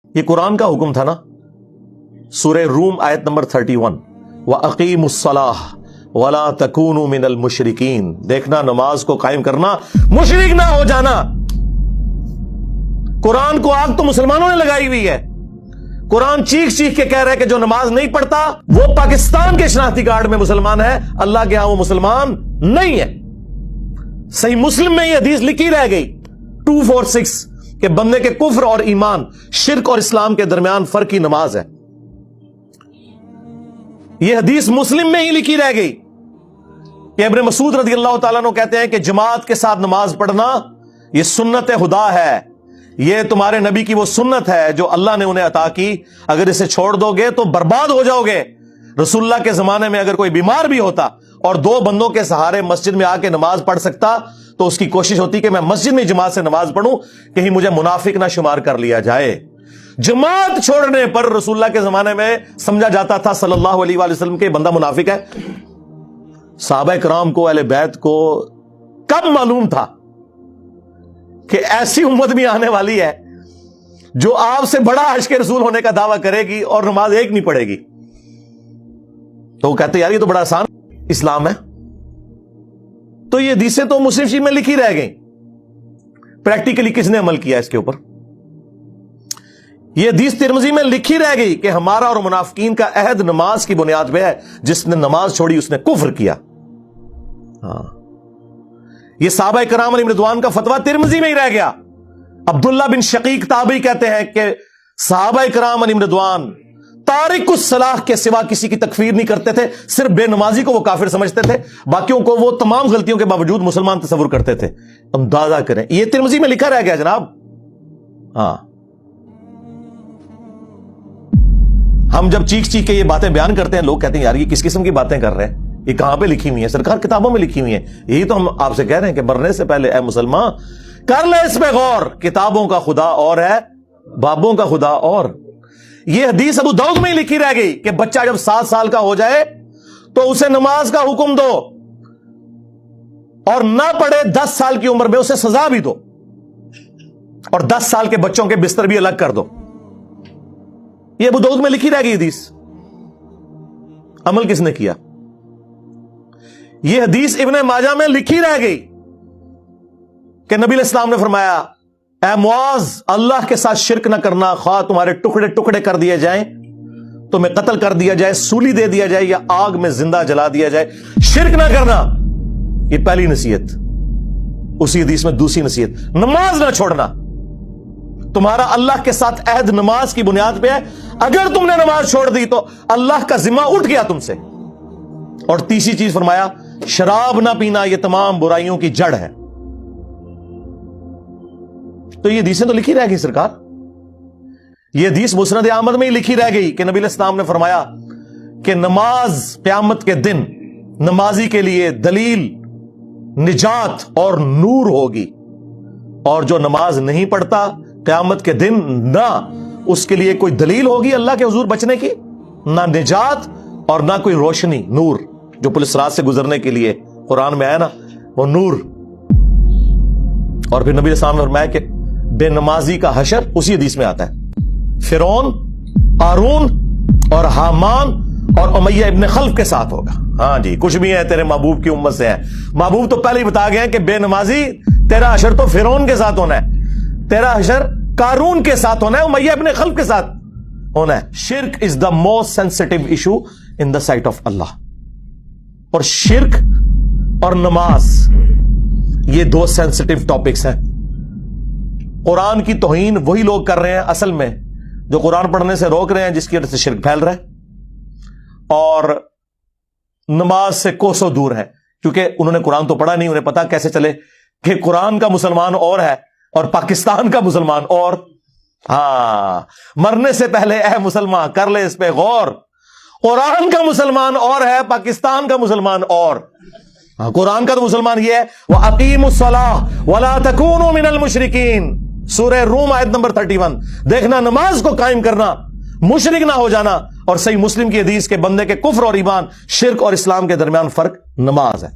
یہ قرآن کا حکم تھا نا، سورہ روم آیت نمبر 31، وَأَقِیمُوا الصَّلَاةَ وَلَا تَكُونُوا مِنَ الْمُشْرِکِینَ، دیکھنا نماز کو قائم کرنا، مشرک نہ ہو جانا۔ قرآن کو آگ تو مسلمانوں نے لگائی ہوئی ہے۔ قرآن چیخ چیخ کے کہہ رہا ہے کہ جو نماز نہیں پڑھتا وہ پاکستان کے شناختی کارڈ میں مسلمان ہے، اللہ کے ہاں وہ مسلمان نہیں ہے۔ صحیح مسلم میں یہ حدیث لکھی رہ گئی 246 کہ بندے کے کفر اور ایمان، شرک اور اسلام کے درمیان فرق کی نماز ہے۔ یہ حدیث مسلم میں ہی لکھی رہ گئی کہ ابن مسعود رضی اللہ تعالیٰ عنہ کہتے ہیں کہ جماعت کے ساتھ نماز پڑھنا یہ سنت خدا ہے، یہ تمہارے نبی کی وہ سنت ہے جو اللہ نے انہیں عطا کی، اگر اسے چھوڑ دو گے تو برباد ہو جاؤ گے۔ رسول اللہ کے زمانے میں اگر کوئی بیمار بھی ہوتا اور 2 بندوں کے سہارے مسجد میں آ کے نماز پڑھ سکتا تو اس کی کوشش ہوتی کہ میں مسجد میں جماعت سے نماز پڑھوں، کہیں مجھے منافق نہ شمار کر لیا جائے۔ جماعت چھوڑنے پر رسول اللہ کے زمانے میں سمجھا جاتا تھا صلی اللہ علیہ وآلہ وسلم کے بندہ منافق ہے۔ صحابہ کرام کو، اہل بیت کو کب معلوم تھا کہ ایسی امت بھی آنے والی ہے جو آپ سے بڑا عاشق رسول ہونے کا دعویٰ کرے گی اور نماز ایک نہیں پڑھے گی؟ تو وہ کہتے یار یہ تو بڑا آسان اسلام ہے۔ تو یہ حدیثیں تو مسلم شریف میں لکھی رہ گئیں، پریکٹیکلی کس نے عمل کیا اس کے اوپر؟ یہ حدیث ترمذی میں لکھی رہ گئی کہ ہمارا اور منافقین کا عہد نماز کی بنیاد پہ ہے، جس نے نماز چھوڑی اس نے کفر کیا۔ ہاں، یہ صحابہ کرام علیہم رضوان کا فتویٰ ترمذی میں ہی رہ گیا۔ عبداللہ بن شقیق تابعی کہتے ہیں کہ صحابہ کرام علیہم رضوان تارک الصلاح کے سوا کسی کی تکفیر نہیں کرتے تھے، صرف بے نمازی کو وہ کافر سمجھتے تھے، باقیوں کو وہ تمام غلطیوں کے باوجود مسلمان تصور کرتے تھے۔ اندازہ کریں، یہ ترمذی میں لکھا رہ گیا جناب۔ ہاں، ہم جب چیخ چیخ کے یہ باتیں بیان کرتے ہیں، لوگ کہتے ہیں یار یہ کس قسم کی باتیں کر رہے ہیں، یہ کہاں پہ لکھی ہوئی ہیں؟ سرکار کتابوں میں لکھی ہوئی ہیں۔ یہی تو ہم آپ سے کہہ رہے ہیں کہ مرنے سے پہلے اے مسلمان کر لے اس پہ غور، کتابوں کا خدا اور ہے، بابوں کا خدا اور۔ یہ حدیث ابو داؤد میں ہی لکھی رہ گئی کہ بچہ جب 7 سال کا ہو جائے تو اسے نماز کا حکم دو، اور نہ پڑھے 10 سال کی عمر میں اسے سزا بھی دو، اور 10 سال کے بچوں کے بستر بھی الگ کر دو۔ یہ ابو داؤد میں لکھی رہ گئی حدیث، عمل کس نے کیا؟ یہ حدیث ابن ماجہ میں لکھی رہ گئی کہ نبی علیہ السلام نے فرمایا اے معاذ، اللہ کے ساتھ شرک نہ کرنا، خواہ تمہارے ٹکڑے ٹکڑے کر دیے جائیں، تمہیں قتل کر دیا جائے، سولی دے دیا جائے، یا آگ میں زندہ جلا دیا جائے، شرک نہ کرنا۔ یہ پہلی نصیحت۔ اسی حدیث میں دوسری نصیحت، نماز نہ چھوڑنا۔ تمہارا اللہ کے ساتھ عہد نماز کی بنیاد پہ ہے، اگر تم نے نماز چھوڑ دی تو اللہ کا ذمہ اٹھ گیا تم سے۔ اور تیسری چیز فرمایا شراب نہ پینا، یہ تمام برائیوں کی جڑ ہے۔ تو یہ حدیثیں تو لکھی رہ گئی سرکار۔ یہ حدیث مسند احمد میں ہی لکھی رہ گئی کہ نبی علیہ السلام نے فرمایا کہ نماز قیامت کے دن نمازی کے لیے دلیل، نجات اور نور ہوگی، اور جو نماز نہیں پڑھتا قیامت کے دن نہ اس کے لیے کوئی دلیل ہوگی اللہ کے حضور بچنے کی، نہ نجات اور نہ کوئی روشنی، نور جو پولیس رات سے گزرنے کے لیے قرآن میں آیا نا، وہ نور۔ اور پھر نبی علیہ السلام نے فرمایا کہ بے نمازی کا حشر اسی حدیث میں آتا ہے، فرعون، قارون اور حامان اور امیہ ابن خلف کے ساتھ ہوگا۔ ہاں جی، کچھ بھی ہے تیرے محبوب کی امت سے ہیں۔ محبوب تو پہلے ہی بتا گئے ہیں کہ بے نمازی تیرا حشر تو فرعون کے ساتھ ہونا ہے، تیرا حشر قارون کے ساتھ ہونا ہے، امیہ ابن خلف کے ساتھ ہونا ہے۔ شرک is the most sensitive issue in the sight of Allah. اور شرک اور نماز یہ 2 سینسٹیو ٹاپکس ہیں۔ قرآن کی توہین وہی لوگ کر رہے ہیں اصل میں جو قرآن پڑھنے سے روک رہے ہیں، جس کی وجہ سے شرک پھیل رہا ہے، اور نماز سے کوسوں دور ہے، کیونکہ انہوں نے قرآن تو پڑھا نہیں، انہیں پتا کیسے چلے کہ قرآن کا مسلمان اور ہے اور پاکستان کا مسلمان اور۔ ہاں، مرنے سے پہلے اے مسلمان کر لے اس پہ غور، قرآن کا مسلمان اور ہے، پاکستان کا مسلمان اور۔ قرآن کا تو مسلمان یہ ہے وَأَقِيمُوا الصَّلَاةَ وَلَا تَكُونُوا مِنَ الْمُشْرِكِينَ، سورہ روم آیت نمبر 31۔ دیکھنا نماز کو قائم کرنا، مشرک نہ ہو جانا۔ اور صحیح مسلم کی حدیث کے بندے کے کفر اور ایمان، شرک اور اسلام کے درمیان فرق نماز ہے۔